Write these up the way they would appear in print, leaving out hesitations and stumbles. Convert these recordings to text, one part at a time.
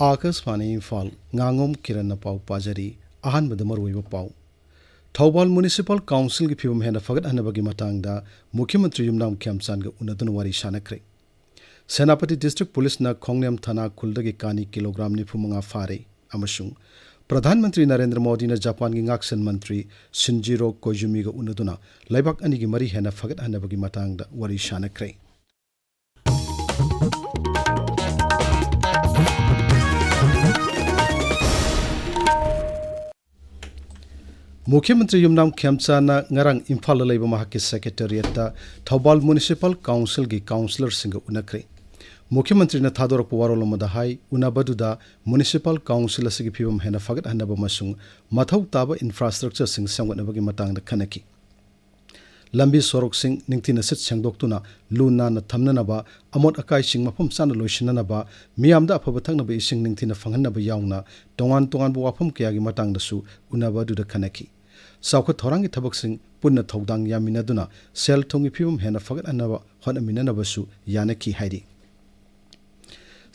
Akashvani Imphal Ngangom Kiran na pau pajari ahanbada maruiba pau Thawbal Municipal Council gi phibam hena fagat hanabagi matangda Mukhyamantri Yumnam Khyamchan ga unadun wari shanakre Senapati District Police na Khongnam Thana Khuldagi kani kilogram nifumanga fare amasung Pradhan Mantri Narendra Modi na Japan gi ngaksan mantri Shinjiro Koizumi ga unaduna laibak ani gi mari hena fagat hanabagi matangda wari shanakre Mukhyamantri Yumnam Khyamchan na ngarang Imphal la leiba mahakki secretariat ta Thawbal Municipal Council gi councillor singa unakre Mukhyamantri na thadorak warolomada hai unabaduda Municipal Council asigi phibam hena fagat hanaba masung mathau taba infrastructure sing samgatnabagi matangda khanaki lambi sorok sing ningthina sit sangdoktuna luna na thamnanaba amot akai sing mafam sana loisinanaba miyamda afaba thaknaba ising ningthina phanghanaba yauna tongan bu wafam kayagi matangdasu unabaduda khanaki Saukha thorangi thabaksing punna thodang yaminaduna sel thongi phibam hena fagat anaba honaminanabasu yanaki haidi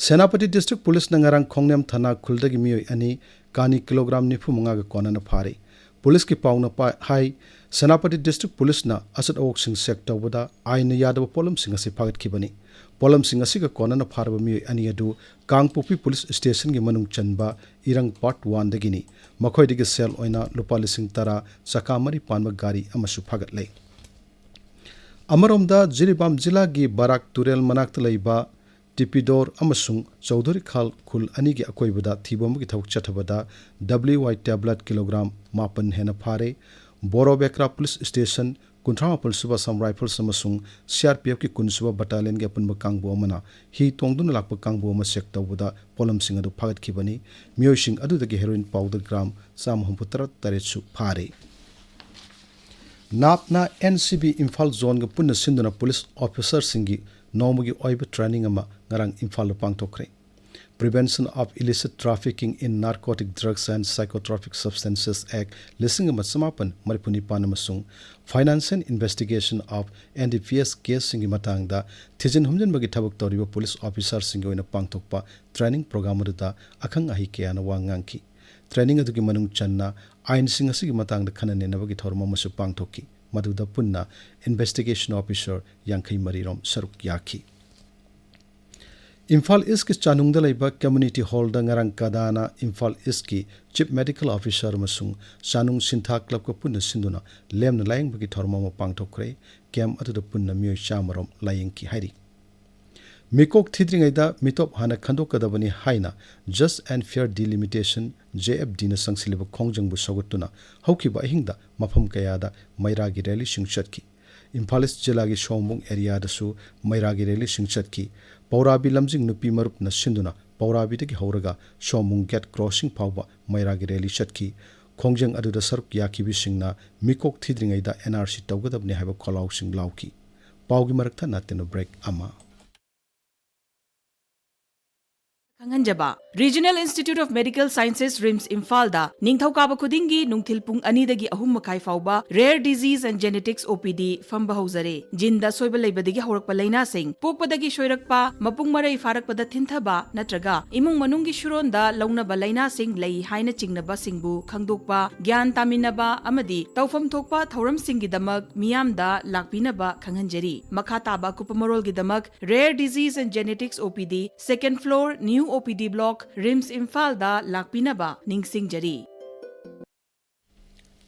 Senapati District Police na ngarang Khongnam Thana Khuldagi miyoi ani kani kilogram nifu munga ga kona na phare Police ki pauna pa hai Senapati District Police na asat awok sing sector wada aina yadaba polum sing asi phagat khibani polum sing asi ga kona na pharba miyoi ani adu Kangpopi Police Station gi manung chanba irang part 1 dagini makhoi digi sel oina lupa lising tara sakamari panba gari amasu phagat lei Amaromda Jiribam Jila gi Barak Turel manakta leiba Tipidor amasung Chaudhuri Khal Khul ani gi akoibada thibom gi thawk chathabada WY tablet kilogram mapan hena phare Borobekra Police Station Kunthramapal Suba Sam Rifles amasung CRPF ki Kunsuba Battalion gi apunba kangbo amana hi tongduna lakpa kangbo ama sek tawbada polam sing adu phagat khibani miyoi sing adu dagi heroin powder gram 338 su phare Napna NCB Imphal Zone ga punna sinduna police officer singi Nomugi oiba training ama ngarang Imphal pangtokre Prevention of Illicit Trafficking in Narcotic Drugs and Psychotropic Substances Act Lisingama Samapan Maripuni Panamasung Finance and Investigation of NDPS case singi matangda Tijin Humjan bagi tabuk toriba police officer singi oina pangtokpa training program da akhang ahi kayana wangangki training adugi manung channa ain singa sigi matangda khanane nabagi thorma masu pangtokki Maduda punna investigation officer Yankai Marirom Saruk Yaki Imphal East ki Chanungda laiba community hall da ngarang kadana Imphal East ki chief medical officer masung Chanung Sintha club ko punna sinduna lemna laying bagi thorma ma pangthokre kem atuda punna miyoi chamarom laying ki hairi Mikok thidringaida mitop hana khandokadabani haina Just and Fair Delimitation JFD na sangsileba khongjangbu sogutuna haukiba ahingda mafam kayada mairagi rally singchatki Imphal East jilagi Shombong area da su mairagi rally singchatki Paurabi lamjing nupi marup na sinduna Paurabi dagi hauraga Shombong gate crossing pawba mairagi rally chatki khongjang aduda saruk yakibi singna Mikok thidringaida NRC tawgadabni haiba kholaw sing lawki pawgi marakta nateno break ama Kanganjaba Regional Institute of Medical Sciences RIMS Imphal da Ningthawkaba khudingi nungthil pung ani dagi ahum makai fawba Rare Disease and Genetics OPD famba hauzare jinda soiba leibadagi haurakpa laina sing pokpadagi shoirakpa mapung marai farakpada thinthaba natraga imung manungi shuronda launaba laina sing lei haina chingnaba singbu khangdokpa gyan taminaba amadi tawfam thokpa thauram singi damak miyamda lakpinaba khanganjari makha taba kupamarol gi damak Rare Disease and Genetics OPD second floor new OPD block RIMS Imphal da lakpinaba ningsingjari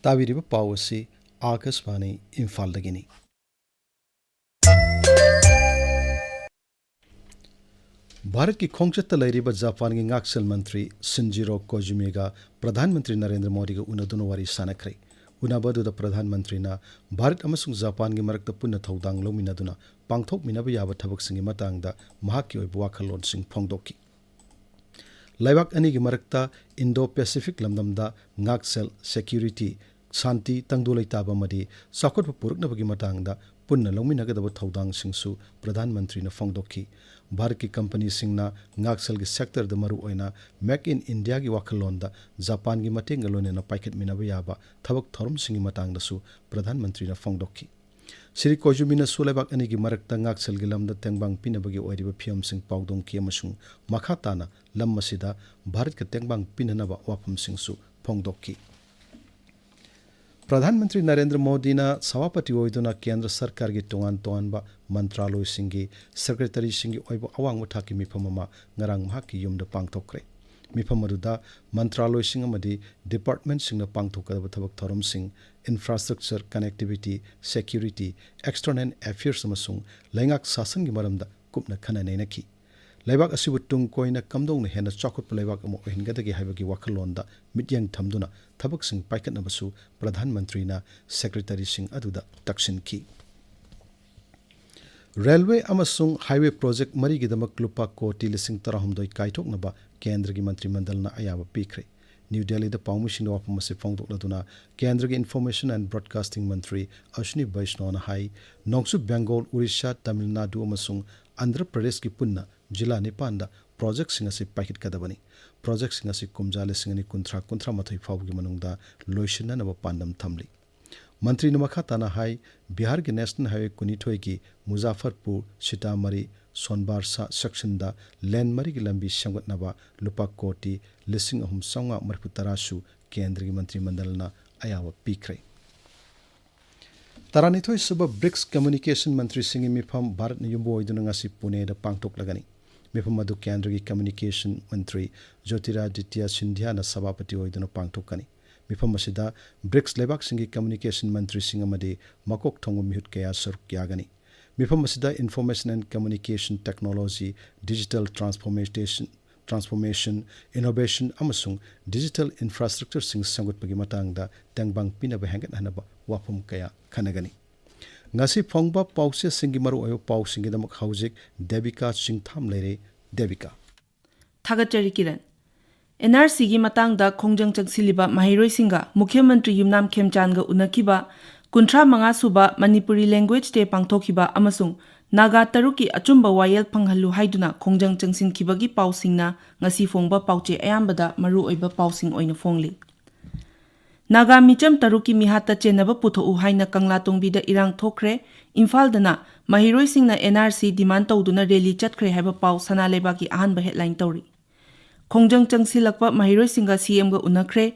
Tawiriba pawasi Akashvani Imphal dagini Bharat ki khongchatta lairiba Japan gi ngaksel mantri Shinjiro Koizumi ga Pradhan Mantri Narendra Modi ga unaduna wari sanakre unabadu da Pradhan Mantri na Bharat amasung Japan gi marakta punna thodang lominaduna pangthok minaba yaba thabak singi matangda mahakki oiba wakhalon sing phongdokki Laibak ani gi marakta Indo-Pacific lamdamda ngaksel security Santi tangdulai taba madi sakotpa puruknabagi matangda punna longminagadaba thodang singsu Pradhan Mantri na phongdokki Bharat ki company singna ngaksel gi sector da maru oina Make in India gi wakhalonda Japan gi matenga lonena paikhet minaba yaba thabak thorum singi matangda su Pradhan Mantri na phongdokki Siri Kojumina Sulebak Anigi Marakta Ngaksel Gilamda Tengbang Pinabagi Oiriba Piam Sing Paudong Kiamasung Makhatana Lammasida Bharat ka Tengbang Pinanaba Wapam Singsu Pongdoki. प्रधानमंत्री नरेंद्र मोदी ना सभापति ओइदुना केंद्र सरकार की तोंगान तोंगानबा मंत्रालय सिंगी secretary सिंगी ओइबो अवांग थाकी मिफम अमा ngarang mahaki yumda pangthokre मिफम अदुदा मंत्रालय सिंग अमदी डिपार्टमेंट सिंगना पांगथोकदब थबक थोरम सिंग infrastructure connectivity security external affairs अमसुंग लैंगाक शासन की मरमदा कुपना खना नैनकी लेबाक असिबु तुंग कोइना कमदोंग हेना चाखुत लेबाक अमो ओहिनगदगी हाइबगी वखलोंदा मित्यंग थमदुना थबक सिंग पाइकतनबसु प्रधानमंत्री ना सेक्रेटरी सिंग अदुदा तक्सिनकी रेलवे अमसुंग हाईवे प्रोजेक्ट मरीगिदमक लुपा कोटी लिसिंग तरहमदोई काइथोकनबा केंद्र की मंत्रिमंडलना अयाबा पीखरे न्यू दिल्ली द पाउमिशिंग वापम से फोंदोकलदुना केंद्र की इन्फॉर्मेशन एंड ब्रॉडकास्टिंग मंत्री अश्विनी वैष्णवना हाई नोंगसु बेंगोल उड़ीसा तमिलनाडु अमसुंग आंध्र प्रदेश की पुन्ना जिला निपांदा प्रोजेक्ट सिंग से पाइकिट कदबनी प्रोजेक्ट सिंग से कुमजाले सिंगनी कुंथ्रा मथई फावगी मनुंगदा लोइशननब पांडम थमली मंत्री नमखा ताना हाई बिहार के नेशनल हाईवे कुनिथोई की मुजफ्फरपुर सीतामढ़ी सोनबारसा सेक्शनदा लैंड मरी की लंबी सेमगतनबा लुपा कोटी लिसिंग अहुम सौंगा मरफु तरासु केंद्र की मंत्रिमंडलना अयाव पीखरे तरानिथोई सुब ब्रिक्स कम्युनिकेशन मंत्री सिंह मिफम भारत युम्बो ओइदुनंगासी पुणे द पांगथोकलगनी मिफम मधु केंद्र की कम्युनिकेशन मंत्री ज्योतिरादित्य सिंधिया न सभापति ओइदुन पांगथोकनी मिफम असिदा ब्रिक्स लेबाक सिंह की कम्युनिकेशन मंत्री सिंह अमदी मकोक थोंगु मिहुत कया सरुक यागनी मिफम असिदा information and communication technology digital transformation innovation अमसुंग डिजिटल इंफ्रास्ट्रक्चर सिंह संगुतपगी मतंगदा तेंगबांग पिनब हेंगतहनब वाफम कया खनगनी ngasi phongba pause singi maru oyo pau singi damak hauzik Devika Chingtham leire Devika Thagachari Kiran NRC gi matang da khongjang changsiliba mahiroi singa Mukhyamantri Yumnam Khemchandga unakiba kunthra manga suba Manipuri language day pangthokiba amasung Naga taruki achumba wayel panghalu haiduna khongjang changsin khibagi pau singna ngasi phongba pauche ayambada maru oiba pau sing oina phongli Naga micham taruki mihata chenaba putho u haina kangla tongbida irang thokre Imphal dana mahiroi singna NRC demand tawduna rally chatkre haiba pau sana leba ki ahan ba headline tawri Khongjang changsilakpa mahiroi singa CM ga unakre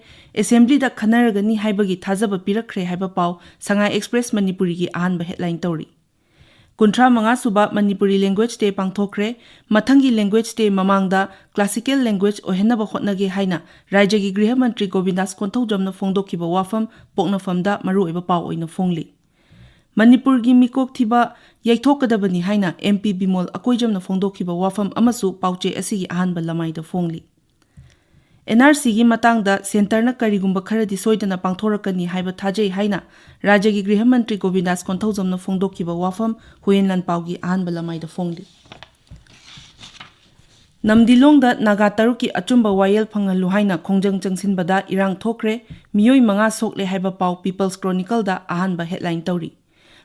assembly da khanaragani haiba gi thajaba pirakre haiba pau Sangai Express Manipuri gi ahan ba headline tawri Kunthra manga suba Manipuri language day pangthokre mathangi language day mamangda classical language ohenaba hotnage haina rajya gi griha mantri Govindas Konthojamna phongdokiba wafam poknafamda maru eba paw oina phongli Manipur gi mikok thiba yaithokadabani haina MP Bimol akoijamna phongdokiba wafam amasu pauche asigi ahanba lamaida phongli NRC gi matangda center na karigumba kharadi soidana pangthorakani haiba thajai haina rajya gi griha mantri Govindas Konthojamna phongdokiba wafam huenlan pawgi ahanba lamaida phongli Namdilongda naga taruki achumba wayel phangalu haina khongjang changsinbada irang thokre miyoi manga sokle haiba paw People's Chronicle da ahanba headline tawri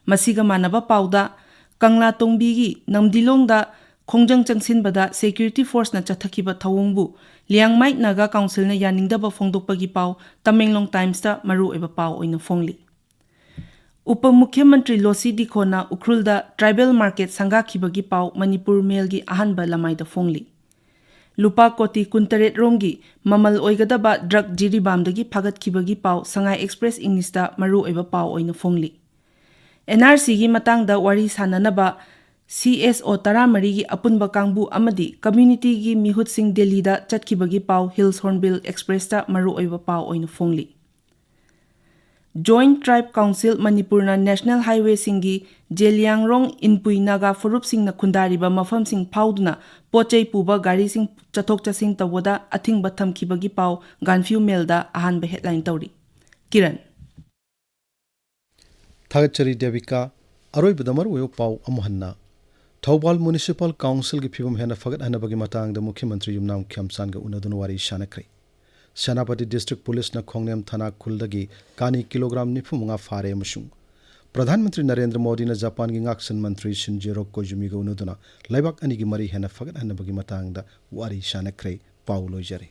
masiga manaba pawda kangla tongbi gi namdilongda khongjang changsinbada security force na chathakiba thawongbu liangmai naga council na yaningdaba phongdokpagi paw Tamenglong Times da maru eba paw oina phongli Upa Mukhyamantri Losi Dikhona Ukhrulda tribal market sanga khibagi paw Manipur Mail gi ahanba lamaida phongli Lupa koti kuntaret romgi mamal oigadaba drug jiribamdagi phagat khibagi paw Sangai Express English da maru eba paw oina phongli NRC gi matangda wari sananaba CSO taramari gi apunba kangbu amadi community gi mihut sing Delhi da chatkibagi paw Hills Hornbill Express da maru oiba paw oina phongli Joint Tribe Council Manipur na National Highway singi Jeliangrong Inpui Naga Furup sing na khundariba mafam sing phauduna pochai puba gari sing chathok chasing tawada athing batham khibagi paw Ganfew Mail da ahanba headline tawri Kiran Thagachari Devika aroi badamar oyo paw amuhanna Thobal Municipal Council ki phibam hena fagat hanabagi matang da Mukhyamantri Yumnam Khemchandga unadun wari shanakre Senapati District Police na Khongnem Thana Khuldagi kani kilogram nifumunga fare amasung Pradhanmantri Narendra Modi na Japan gi ngaksan mantri Shinjiro Koizumi ga unaduna laibak ani gi mari hena fagat hanabagi matang da wari shanakre paw loijare